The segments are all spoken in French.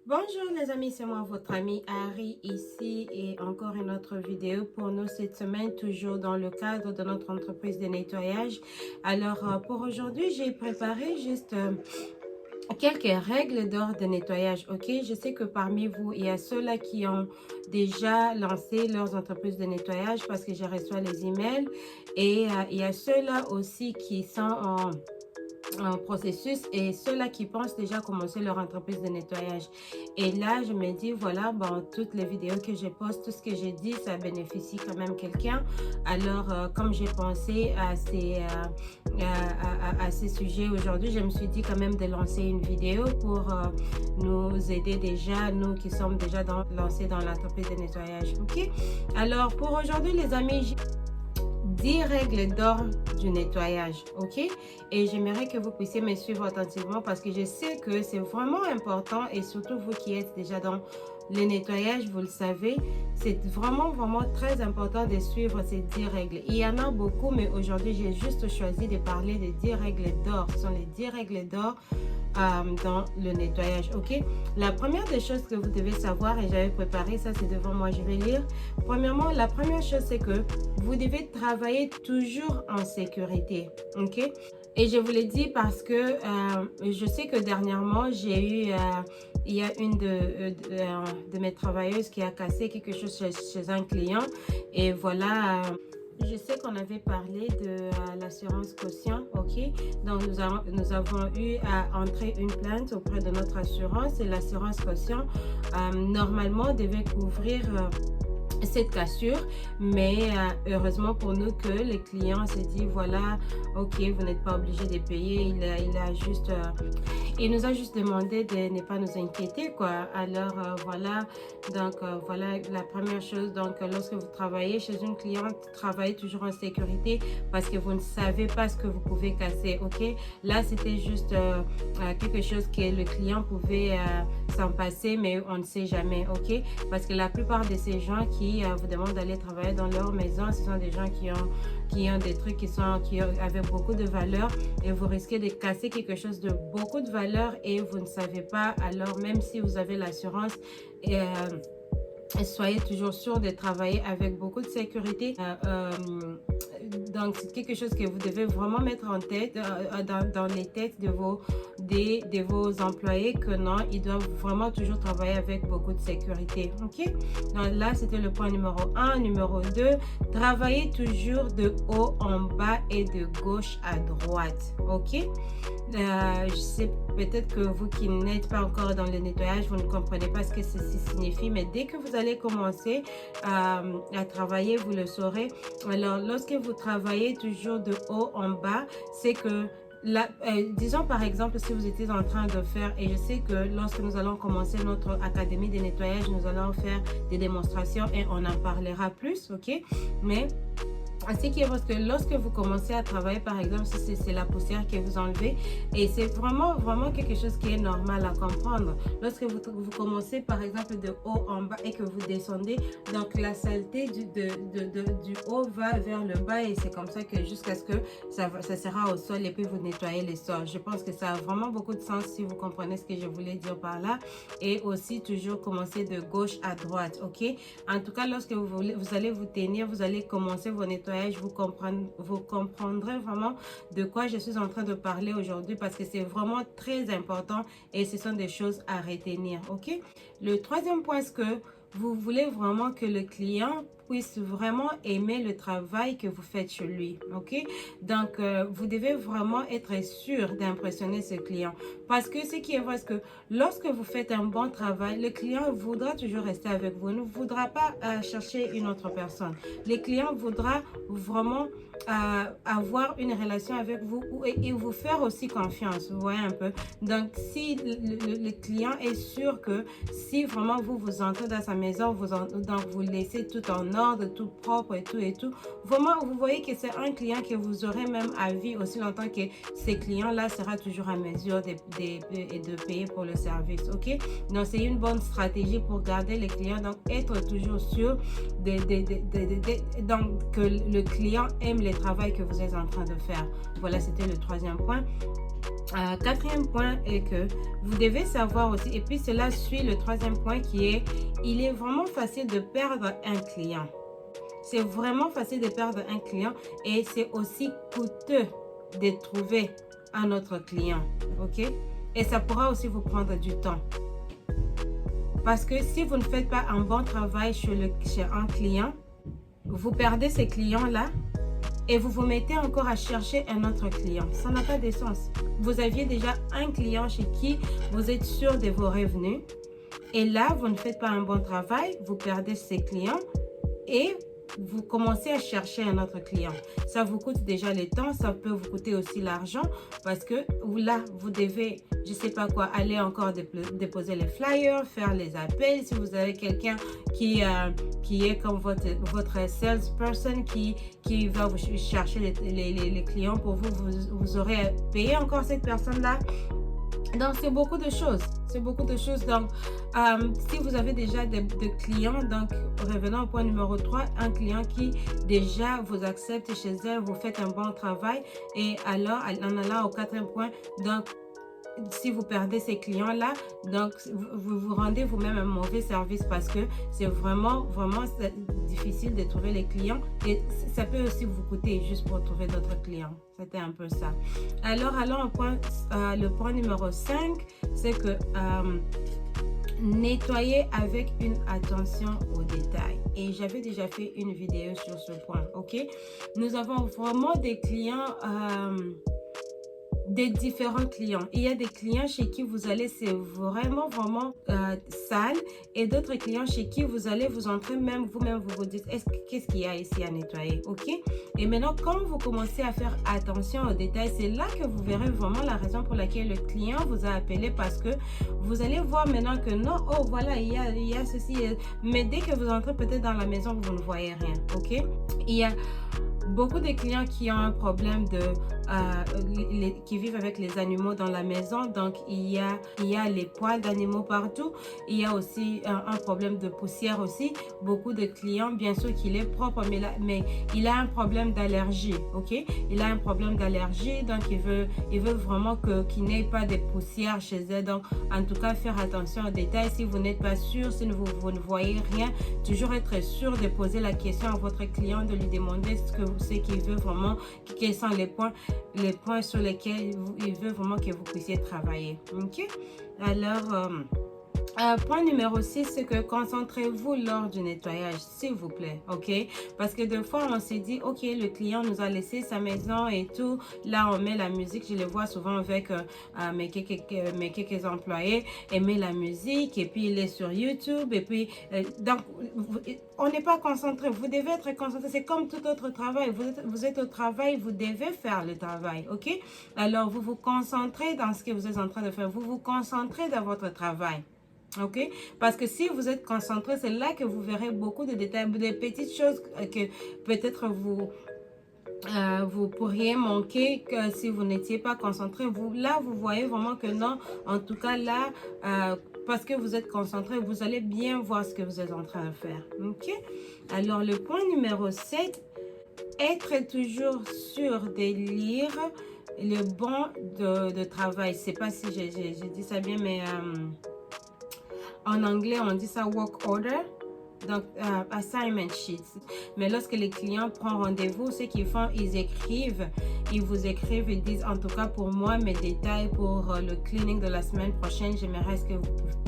Bonjour les amis, c'est moi votre ami Harry ici et encore une autre vidéo pour nous cette semaine, toujours dans le cadre de notre entreprise de nettoyage. Alors pour aujourd'hui, j'ai préparé juste quelques règles d'or de nettoyage. Ok, je sais que parmi vous, il y a ceux-là qui ont déjà lancé leurs entreprises de nettoyage parce que j'ai reçu les emails et il y a ceux-là aussi qui sont en processus et ceux-là qui pensent déjà commencer leur entreprise de nettoyage. Et là, je me dis, voilà, bon, toutes les vidéos que je poste, tout ce que j'ai dit, ça bénéficie quand même quelqu'un. Alors, comme j'ai pensé à ces sujets aujourd'hui, je me suis dit quand même de lancer une vidéo pour nous aider déjà, nous qui sommes déjà lancés dans l'entreprise de nettoyage. Ok? Alors, pour aujourd'hui, les amis, 10 règles d'or du nettoyage, ok? Et j'aimerais que vous puissiez me suivre attentivement parce que je sais que c'est vraiment important et surtout vous qui êtes déjà dans le nettoyage, vous le savez, c'est vraiment très important de suivre ces 10 règles. Il y en a beaucoup, mais aujourd'hui, j'ai juste choisi de parler des 10 règles d'or. Ce sont les 10 règles d'or dans le nettoyage, ok? La première des choses que vous devez savoir, et j'avais préparé ça, c'est devant moi, je vais lire. Premièrement, la première chose, c'est que vous devez travailler toujours en sécurité, ok? Et je vous l'ai dit parce que je sais que dernièrement, j'ai eu, il y a une de mes travailleuses qui a cassé quelque chose chez un client. Et voilà, je sais qu'on avait parlé de l'assurance caution, ok? Donc, nous avons eu à entrer une plainte auprès de notre assurance et l'assurance caution, normalement, devait couvrir cette cassure, mais heureusement pour nous que le client s'est dit voilà, ok, vous n'êtes pas obligé de payer, il nous a juste demandé de ne pas nous inquiéter, quoi. Alors voilà, donc voilà la première chose. Donc lorsque vous travaillez chez une cliente, travaillez toujours en sécurité parce que vous ne savez pas ce que vous pouvez casser, ok? Là c'était juste quelque chose que le client pouvait s'en passer, mais on ne sait jamais, ok? Parce que la plupart de ces gens qui vous demandent d'aller travailler dans leur maison, ce sont des gens qui ont des trucs qui avaient beaucoup de valeur et vous risquez de casser quelque chose de beaucoup de valeur et vous ne savez pas. Alors même si vous avez l'assurance, soyez toujours sûr de travailler avec beaucoup de sécurité. Donc, c'est quelque chose que vous devez vraiment mettre en tête, dans les têtes de vos employés, que non, ils doivent vraiment toujours travailler avec beaucoup de sécurité. Ok? Donc là, c'était le point numéro 1. Numéro 2, travaillez toujours de haut en bas et de gauche à droite. Ok? Je sais peut-être que vous qui n'êtes pas encore dans le nettoyage, vous ne comprenez pas ce que ceci signifie, mais dès que vous allez commencer à travailler, vous le saurez. Alors, lorsque vous travaillez toujours de haut en bas, c'est que disons par exemple si vous étiez en train de faire, et je sais que lorsque nous allons commencer notre académie de nettoyage, nous allons faire des démonstrations et on en parlera plus, ok? Mais ce qui est parce que lorsque vous commencez à travailler, par exemple, si c'est la poussière que vous enlevez, et c'est vraiment quelque chose qui est normal à comprendre. Lorsque vous commencez, par exemple, de haut en bas et que vous descendez, donc la saleté du haut va vers le bas et c'est comme ça que jusqu'à ce que ça sera au sol et puis vous nettoyez les sols. Je pense que ça a vraiment beaucoup de sens si vous comprenez ce que je voulais dire par là. Et aussi, toujours commencer de gauche à droite, ok? En tout cas, lorsque vous allez vous tenir, vous allez commencer vos nettoyages, vous comprendrez vraiment de quoi je suis en train de parler aujourd'hui parce que c'est vraiment très important et ce sont des choses à retenir, ok? Le troisième point, c'est que vous voulez vraiment que le client puisse vraiment aimer le travail que vous faites chez lui, ok? Donc, vous devez vraiment être sûr d'impressionner ce client parce que ce qui est vrai, c'est que lorsque vous faites un bon travail, le client voudra toujours rester avec vous, il ne voudra pas chercher une autre personne. Le client voudra vraiment avoir une relation avec vous et vous faire aussi confiance, vous voyez un peu. Donc, si le client est sûr que si vraiment vous entrez dans sa maison, donc vous laissez tout en ordre, tout propre et tout, vraiment, vous voyez que c'est un client que vous aurez même à vie aussi longtemps que ces clients-là sera toujours à mesure de payer pour le service, ok? Donc, c'est une bonne stratégie pour garder les clients, donc être toujours sûr donc, que le client aime le travail que vous êtes en train de faire. Voilà, c'était le troisième point. Quatrième point est que vous devez savoir aussi, et puis cela suit le troisième point qui est, il est vraiment facile de perdre un client. C'est vraiment facile de perdre un client et c'est aussi coûteux de trouver un autre client, ok? Et ça pourra aussi vous prendre du temps. Parce que si vous ne faites pas un bon travail chez un client, vous perdez ces clients-là et vous vous mettez encore à chercher un autre client. Ça n'a pas de sens. Vous aviez déjà un client chez qui vous êtes sûr de vos revenus. Et là, vous ne faites pas un bon travail, vous perdez ces clients et vous commencez à chercher un autre client. Ça vous coûte déjà le temps, ça peut vous coûter aussi l'argent parce que là, vous devez, je ne sais pas quoi, aller encore déposer les flyers, faire les appels. Si vous avez quelqu'un qui est comme votre salesperson qui va vous chercher les clients pour vous, vous aurez payé encore cette personne-là. Donc, c'est beaucoup de choses. C'est beaucoup de choses. Donc, si vous avez déjà des clients, donc revenons au point numéro 3, un client qui déjà vous accepte chez elle, vous faites un bon travail. Et alors, en allant au quatrième point, donc, si vous perdez ces clients-là, donc vous vous rendez vous-même un mauvais service parce que c'est vraiment difficile de trouver les clients et ça peut aussi vous coûter juste pour trouver d'autres clients. C'était un peu ça. Alors, allons au point, le point numéro 5, c'est que nettoyer avec une attention aux détails. Et j'avais déjà fait une vidéo sur ce point, ok? Nous avons vraiment des clients... des différents clients. Il y a des clients chez qui vous allez, c'est vraiment sale et d'autres clients chez qui vous allez vous entrer même vous-même, vous vous dites qu'est-ce qu'il y a ici à nettoyer, ok? Et maintenant, quand vous commencez à faire attention aux détails, c'est là que vous verrez vraiment la raison pour laquelle le client vous a appelé parce que vous allez voir maintenant que non, oh voilà, il y a ceci, mais dès que vous entrez peut-être dans la maison, vous ne voyez rien, ok? Il y a beaucoup de clients qui ont un problème qui vivent avec les animaux dans la maison, donc il y a les poils d'animaux partout. Il y a aussi un problème de poussière aussi. Beaucoup de clients, bien sûr qu'il est propre, mais il a un problème d'allergie, ok? Il a un problème d'allergie, donc il veut vraiment qu'il n'ait pas de poussière chez elle. Donc, en tout cas, faire attention aux détails. Si vous n'êtes pas sûr, si vous ne voyez rien, toujours être sûr de poser la question à votre client, de lui demander ce qu'il veut vraiment, quels sont les points sur lesquels il veut vraiment que vous puissiez travailler. Ok? Alors, point numéro 6, c'est que concentrez-vous lors du nettoyage, s'il vous plaît, ok? Parce que des fois, on s'est dit, ok, le client nous a laissé sa maison et tout. Là, on met la musique. Je le vois souvent avec mes quelques employés. Et met la musique et puis il est sur YouTube. Et puis, donc, on n'est pas concentré. Vous devez être concentré. C'est comme tout autre travail. Vous êtes au travail, vous devez faire le travail, ok? Alors, vous vous concentrez dans ce que vous êtes en train de faire. Vous vous concentrez dans votre travail. Ok, parce que si vous êtes concentré, c'est là que vous verrez beaucoup de détails, des petites choses que peut-être vous pourriez manquer que si vous n'étiez pas concentré. Là, vous voyez vraiment que non, en tout cas là, parce que vous êtes concentré, vous allez bien voir ce que vous êtes en train de faire. Ok, alors le point numéro 7, être toujours sûr de lire le bon de travail. Je ne sais pas si j'ai dit ça bien, mais... en anglais, on dit ça work order, donc assignment sheets. Mais lorsque les clients prennent rendez-vous, ce qu'ils font, ils vous écrivent, ils disent en tout cas pour moi, mes détails pour le cleaning de la semaine prochaine, j'aimerais que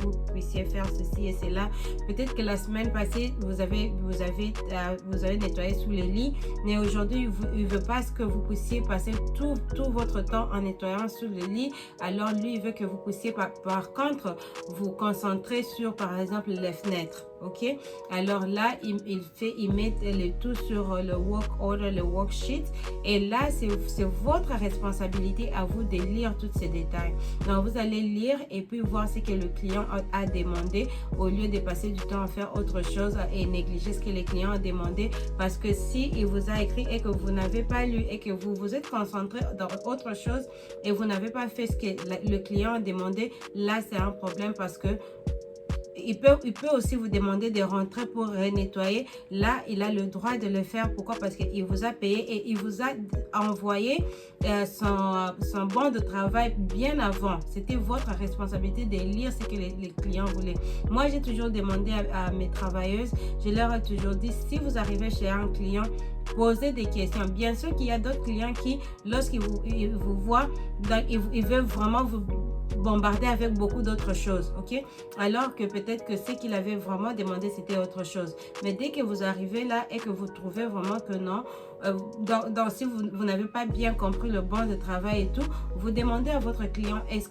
vous puissiez faire ceci et cela. Peut-être que la semaine passée, vous avez nettoyé sous les lits, mais aujourd'hui, il ne veut pas que vous puissiez passer tout votre temps en nettoyant sous le lit. Alors lui, il veut que vous puissiez par contre vous concentrer sur par exemple les fenêtres. Ok, alors là il met le tout sur le work order, le worksheet, et là c'est votre responsabilité à vous de lire tous ces détails. Donc vous allez lire et puis voir ce que le client a demandé au lieu de passer du temps à faire autre chose et négliger ce que le client a demandé, parce que si il vous a écrit et que vous n'avez pas lu et que vous vous êtes concentré dans autre chose et vous n'avez pas fait ce que le client a demandé, là c'est un problème parce que il peut aussi vous demander de rentrer pour nettoyer. Là, il a le droit de le faire. Pourquoi? Parce qu'il vous a payé et il vous a envoyé son bon de travail bien avant. C'était votre responsabilité de lire ce que les clients voulaient. Moi, j'ai toujours demandé à mes travailleuses, je leur ai toujours dit, si vous arrivez chez un client, posez des questions. Bien sûr qu'il y a d'autres clients qui, lorsqu'ils vous voient, ils veulent vraiment vous bombarder avec beaucoup d'autres choses, ok? Alors que peut-être que ce qu'il avait vraiment demandé, c'était autre chose. Mais dès que vous arrivez là et que vous trouvez vraiment que non, si vous n'avez pas bien compris le bon de travail et tout, vous demandez à votre client, qu'est-ce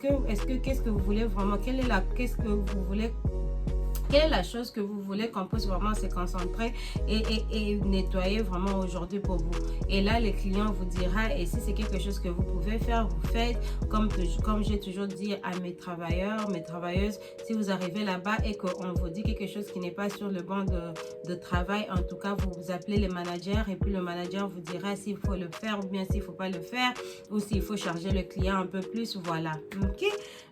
que vous voulez vraiment, qu'est-ce que vous voulez, quelle est la chose que vous voulez qu'on puisse vraiment se concentrer et nettoyer vraiment aujourd'hui pour vous. Et là, le client vous dira, et si c'est quelque chose que vous pouvez faire, vous faites. Comme j'ai toujours dit à mes travailleurs, mes travailleuses, si vous arrivez là-bas et qu'on vous dit quelque chose qui n'est pas sur le banc de travail, en tout cas, vous appelez le manager et puis le manager vous dira s'il faut le faire ou bien s'il ne faut pas le faire ou s'il faut charger le client un peu plus. Voilà. OK?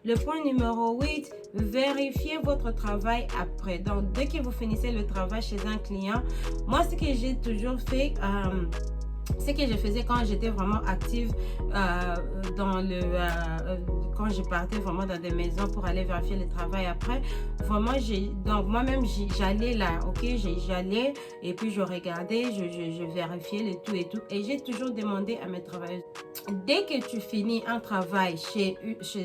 Le point numéro 8, vérifiez votre travail après. Donc, dès que vous finissez le travail chez un client, moi, ce que j'ai toujours fait, ce que je faisais quand j'étais vraiment active quand je partais vraiment dans des maisons pour aller vérifier le travail après, vraiment, donc moi-même, j'allais là, ok, j'allais et puis je regardais, je vérifiais le tout et tout. Et j'ai toujours demandé à mes travailleurs, dès que tu finis un travail chez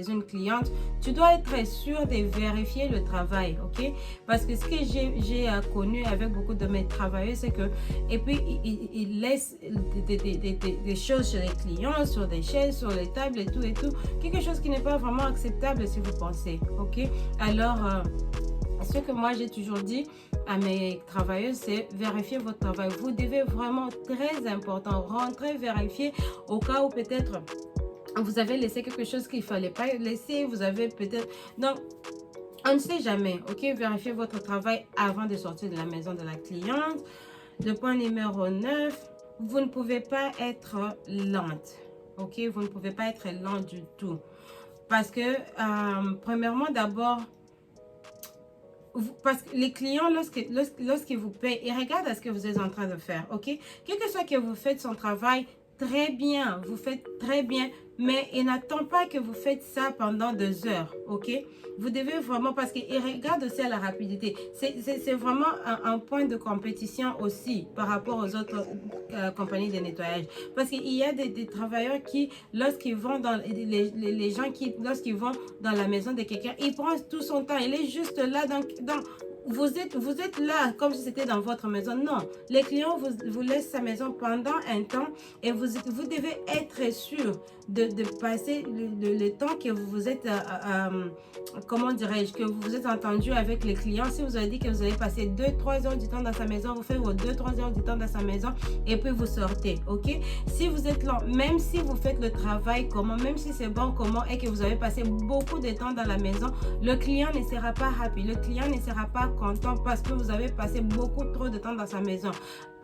une cliente, tu dois être sûr de vérifier le travail, ok? Parce que ce que j'ai connu avec beaucoup de mes travailleurs, c'est que, et puis, ils laissent des choses chez les clients, sur des chaises, sur les tables et tout. Quelque chose qui n'est pas vraiment acceptable si vous pensez, ok? Alors, ce que moi j'ai toujours dit à mes travailleurs, c'est vérifier votre travail. Vous devez vraiment, très important, rentrer, vérifier au cas où peut-être vous avez laissé quelque chose qu'il ne fallait pas laisser, vous avez peut-être... Donc, on ne sait jamais, ok? Vérifiez votre travail avant de sortir de la maison de la cliente. Le point numéro 9, vous ne pouvez pas être lente, ok? Vous ne pouvez pas être lent du tout. Parce que, premièrement, d'abord, parce que les clients, lorsqu'ils vous payent, ils regardent à ce que vous êtes en train de faire, ok? Quel que soit que vous faites son travail, très bien, vous faites très bien, mais il n'attend pas que vous faites ça pendant 2 heures, ok? Vous devez vraiment, parce qu'il regarde aussi à la rapidité. C'est vraiment un point de compétition aussi par rapport aux autres compagnies de nettoyage. Parce qu'il y a des travailleurs qui, lorsqu'ils vont dans, les gens qui, lorsqu'ils vont dans la maison de quelqu'un, ils prennent tout son temps. Il est juste là vous êtes là comme si c'était dans votre maison. Non, les clients vous laissent sa maison pendant un temps et vous devez être sûr de passer le temps que vous vous êtes, comment dirais-je, que vous vous êtes entendu avec les clients. Si vous avez dit que vous allez passer 2-3 heures du temps dans sa maison, vous faites vos 2-3 heures du temps dans sa maison et puis vous sortez, ok? Si vous êtes lent, même si vous faites le travail comment, même si c'est bon comment et que vous avez passé beaucoup de temps dans la maison, le client ne sera pas happy, le client ne sera pas content parce que vous avez passé beaucoup trop de temps dans sa maison.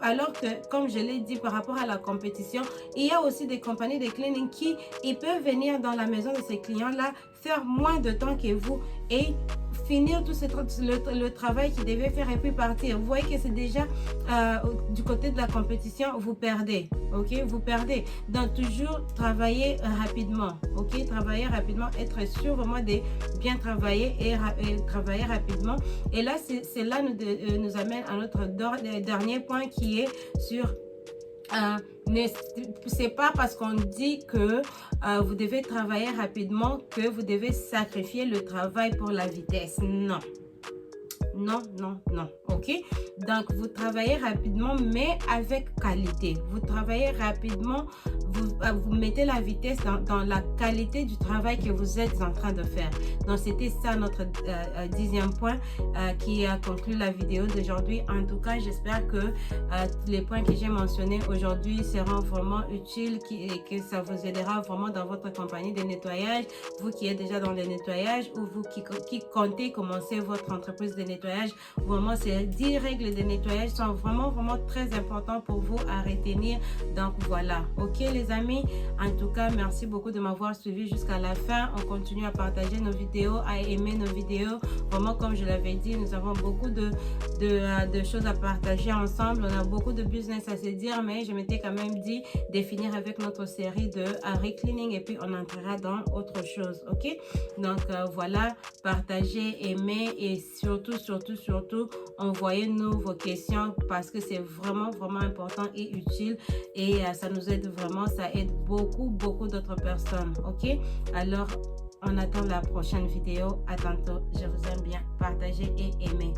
Alors que, comme je l'ai dit par rapport à la compétition, il y a aussi des compagnies de cleaning qui ils peuvent venir dans la maison de ces clients-là, faire moins de temps que vous et finir tout le travail qu'ils devaient faire et puis partir. Vous voyez que c'est déjà du côté de la compétition, vous perdez, ok? Vous perdez. Donc, toujours travailler rapidement, ok? Travailler rapidement, être sûr vraiment de bien travailler et travailler rapidement. Et là, cela nous amène à notre dernier point qui est sur... c'est pas parce qu'on dit que vous devez travailler rapidement que vous devez sacrifier le travail pour la vitesse. Non. Non, non, non. Ok? Donc, vous travaillez rapidement, mais avec qualité. Vous travaillez rapidement, vous mettez la vitesse dans la qualité du travail que vous êtes en train de faire. Donc, c'était ça notre 10e point qui a conclu la vidéo d'aujourd'hui. En tout cas, j'espère que les points que j'ai mentionnés aujourd'hui seront vraiment utiles et que ça vous aidera vraiment dans votre compagnie de nettoyage. Vous qui êtes déjà dans le nettoyage ou vous qui comptez commencer votre entreprise de nettoyage. nettoyage. Vraiment, ces 10 règles de nettoyage sont vraiment très importantes pour vous à retenir. Donc voilà, ok les amis, en tout cas merci beaucoup de m'avoir suivi jusqu'à la fin. On continue à partager nos vidéos, à aimer nos vidéos. Vraiment, comme je l'avais dit, nous avons beaucoup de choses à partager ensemble. On a beaucoup de business à se dire, mais je m'étais quand même dit de finir avec notre série de recleaning et puis on entrera dans autre chose, ok? Donc voilà, partagez, aimez et surtout envoyez-nous vos questions parce que c'est vraiment important et utile et ça nous aide vraiment, ça aide beaucoup d'autres personnes, ok? Alors on attend la prochaine vidéo. À tantôt. Je vous aime bien. Partagez et aimez.